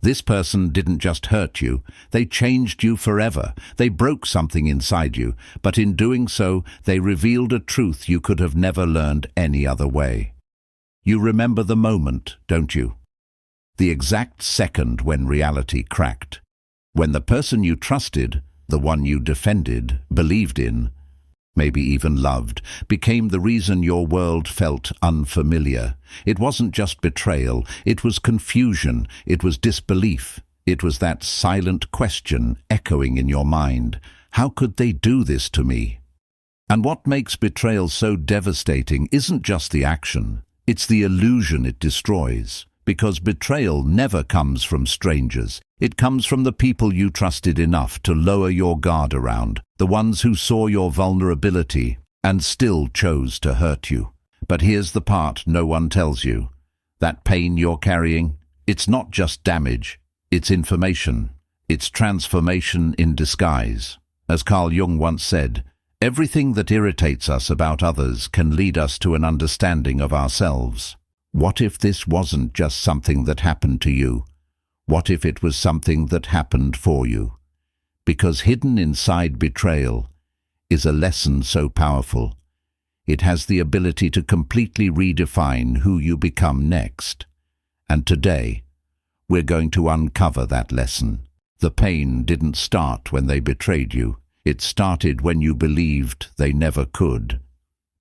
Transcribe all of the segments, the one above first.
This person didn't just hurt you, they changed you forever. They broke something inside you, but in doing so, they revealed a truth you could have never learned any other way. You remember the moment, don't you? The exact second when reality cracked. When the person you trusted, the one you defended, believed in, maybe even loved, became the reason your world felt unfamiliar. It wasn't just betrayal, it was confusion, it was disbelief. It was that silent question echoing in your mind. How could they do this to me? And what makes betrayal so devastating isn't just the action, it's the illusion it destroys. Because betrayal never comes from strangers. It comes from the people you trusted enough to lower your guard around, the ones who saw your vulnerability and still chose to hurt you. But here's the part no one tells you. That pain you're carrying, it's not just damage, it's information. It's transformation in disguise. As Carl Jung once said, everything that irritates us about others can lead us to an understanding of ourselves. What if this wasn't just something that happened to you? What if it was something that happened for you? Because hidden inside betrayal is a lesson so powerful. It has the ability to completely redefine who you become next. And today, we're going to uncover that lesson. The pain didn't start when they betrayed you. It started when you believed they never could.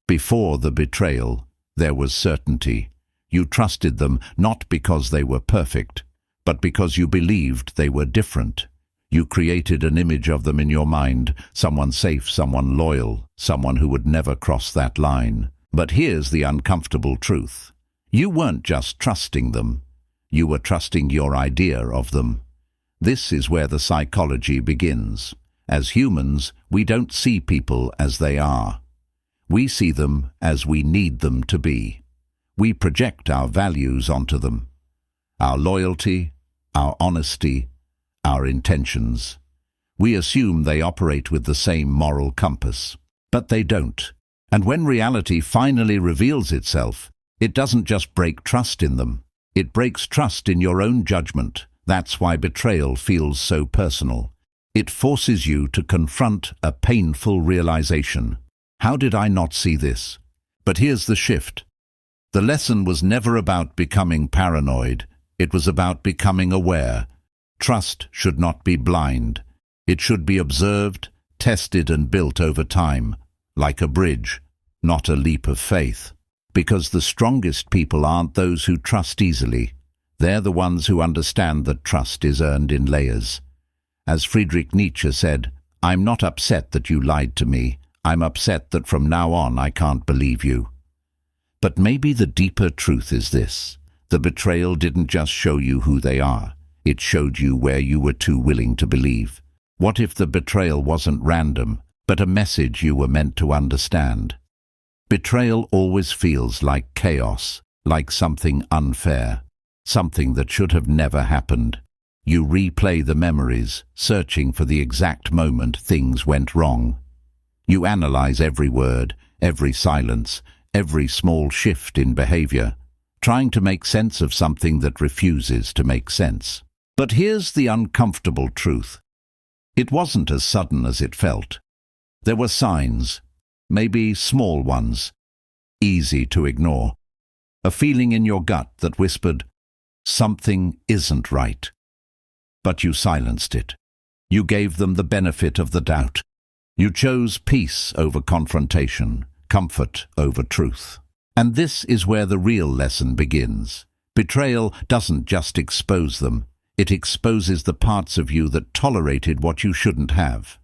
Before the betrayal, there was certainty. You trusted them not because they were perfect, but because you believed they were different. You created an image of them in your mind, someone safe, someone loyal, someone who would never cross that line. But here's the uncomfortable truth. You weren't just trusting them, you were trusting your idea of them. This is where the psychology begins. As humans, we don't see people as they are. We see them as we need them to be. We project our values onto them. Our loyalty, our honesty, our intentions. We assume they operate with the same moral compass. But they don't. And when reality finally reveals itself, it doesn't just break trust in them. It breaks trust in your own judgment. That's why betrayal feels so personal. It forces you to confront a painful realization. How did I not see this? But here's the shift. The lesson was never about becoming paranoid. It was about becoming aware. Trust should not be blind. It should be observed, tested and built over time, like a bridge, not a leap of faith. Because the strongest people aren't those who trust easily. They're the ones who understand that trust is earned in layers. As Friedrich Nietzsche said, "I'm not upset that you lied to me. I'm upset that from now on I can't believe you." But maybe the deeper truth is this. The betrayal didn't just show you who they are. It showed you where you were too willing to believe. What if the betrayal wasn't random, but a message you were meant to understand? Betrayal always feels like chaos, like something unfair, something that should have never happened. You replay the memories, searching for the exact moment things went wrong. You analyze every word, every silence, every small shift in behavior, trying to make sense of something that refuses to make sense. But here's the uncomfortable truth. It wasn't as sudden as it felt. There were signs, maybe small ones, easy to ignore. A feeling in your gut that whispered, something isn't right. But you silenced it. You gave them the benefit of the doubt. You chose peace over confrontation, comfort over truth. And this is where the real lesson begins. Betrayal doesn't just expose them. It exposes the parts of you that tolerated what you shouldn't have.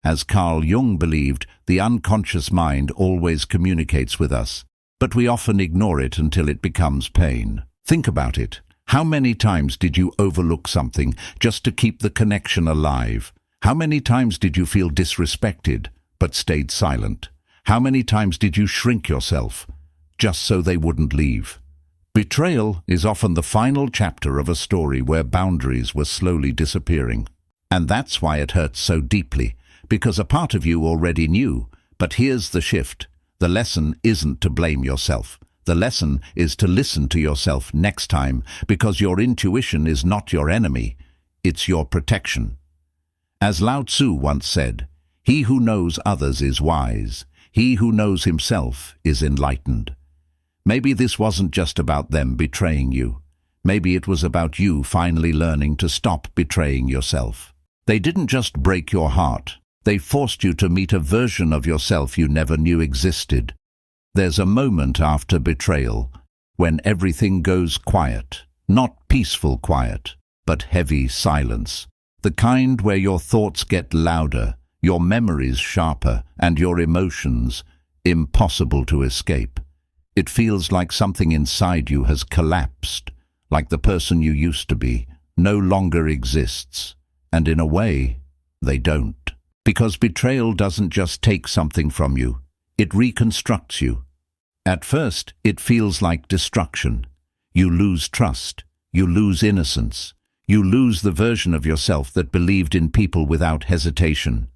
As Carl Jung believed, the unconscious mind always communicates with us, but we often ignore it until it becomes pain. Think about it. How many times did you overlook something just to keep the connection alive? How many times did you feel disrespected, but stayed silent? How many times did you shrink yourself, just so they wouldn't leave? Betrayal is often the final chapter of a story where boundaries were slowly disappearing. And that's why it hurts so deeply, because a part of you already knew. But here's the shift. The lesson isn't to blame yourself. The lesson is to listen to yourself next time, because your intuition is not your enemy, it's your protection. As Lao Tzu once said, "He who knows others is wise. He who knows himself is enlightened." Maybe this wasn't just about them betraying you. Maybe it was about you finally learning to stop betraying yourself. They didn't just break your heart. They forced you to meet a version of yourself you never knew existed. There's a moment after betrayal when everything goes quiet. Not peaceful quiet, but heavy silence. The kind where your thoughts get louder, your memories sharper, and your emotions impossible to escape. It feels like something inside you has collapsed, like the person you used to be no longer exists. And in a way, they don't. Because betrayal doesn't just take something from you, it reconstructs you. At first, it feels like destruction. You lose trust, you lose innocence, you lose the version of yourself that believed in people without hesitation.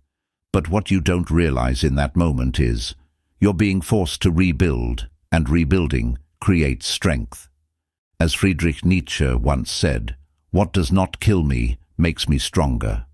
But what you don't realize in that moment is, you're being forced to rebuild, and rebuilding creates strength. As Friedrich Nietzsche once said, "What does not kill me makes me stronger."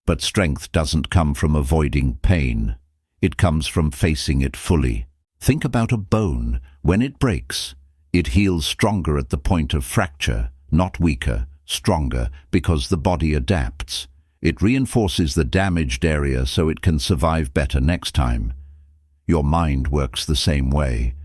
But strength doesn't come from avoiding pain. It comes from facing it fully. Think about a bone. When it breaks, it heals stronger at the point of fracture, not weaker, stronger, because the body adapts. It reinforces the damaged area so it can survive better next time. Your mind works the same way.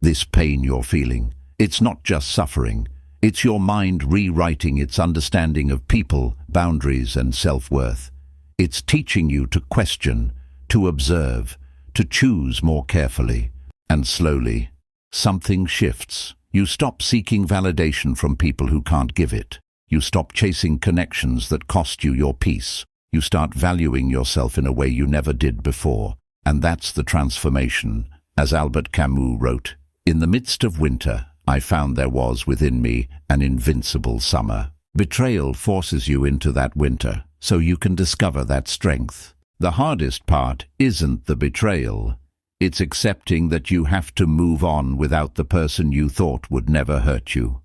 This pain you're feeling, it's not just suffering. It's your mind rewriting its understanding of people, boundaries, and self-worth. It's teaching you to question, to observe, to choose more carefully. And slowly, something shifts. You stop seeking validation from people who can't give it. You stop chasing connections that cost you your peace. You start valuing yourself in a way you never did before. And that's the transformation. As Albert Camus wrote, "In the midst of winter, I found there was within me an invincible summer." Betrayal forces you into that winter, so you can discover that strength. The hardest part isn't the betrayal. It's accepting that you have to move on without the person you thought would never hurt you.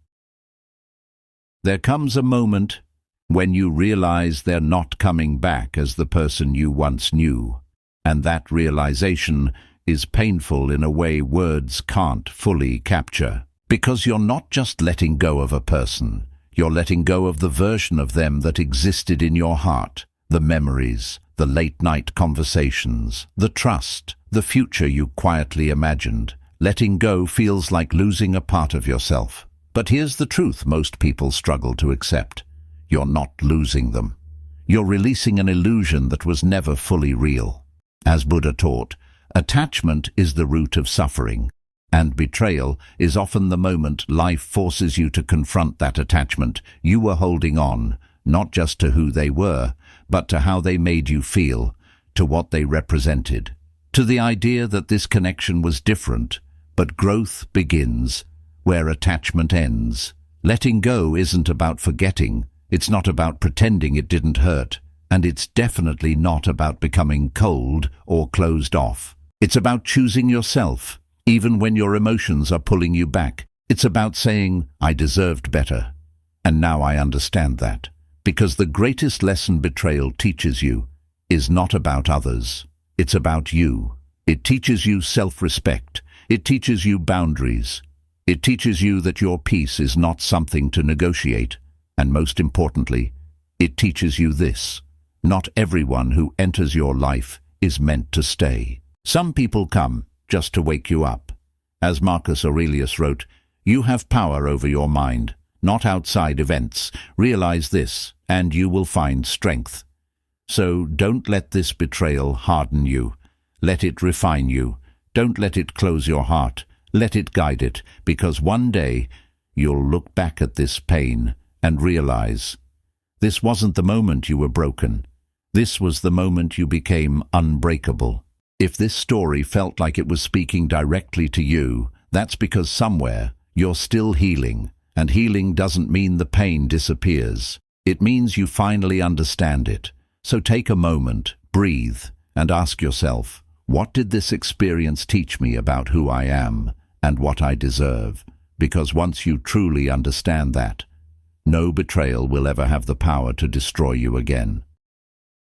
There comes a moment when you realize they're not coming back as the person you once knew. And that realization is painful in a way words can't fully capture. Because you're not just letting go of a person. You're letting go of the version of them that existed in your heart, the memories, the late-night conversations, the trust, the future you quietly imagined. Letting go feels like losing a part of yourself. But here's the truth most people struggle to accept. You're not losing them. You're releasing an illusion that was never fully real. As Buddha taught, attachment is the root of suffering. And betrayal is often the moment life forces you to confront that attachment. You were holding on, not just to who they were, but to how they made you feel, to what they represented, to the idea that this connection was different. But growth begins where attachment ends. Letting go isn't about forgetting. It's not about pretending it didn't hurt. And it's definitely not about becoming cold or closed off. It's about choosing yourself. Even when your emotions are pulling you back, it's about saying, "I deserved better. And now I understand that." Because the greatest lesson betrayal teaches you is not about others. It's about you. It teaches you self-respect. It teaches you boundaries. It teaches you that your peace is not something to negotiate. And most importantly, it teaches you this. Not everyone who enters your life is meant to stay. Some people come just to wake you up. As Marcus Aurelius wrote, "You have power over your mind, not outside events. Realize this, and you will find strength." So don't let this betrayal harden you. Let it refine you. Don't let it close your heart. Let it guide it, because one day you'll look back at this pain and realize this wasn't the moment you were broken. This was the moment you became unbreakable. If this story felt like it was speaking directly to you, that's because somewhere you're still healing, and healing doesn't mean the pain disappears. It means you finally understand it. So take a moment, breathe, and ask yourself, what did this experience teach me about who I am? and what I deserve, because once you truly understand that, no betrayal will ever have the power to destroy you again.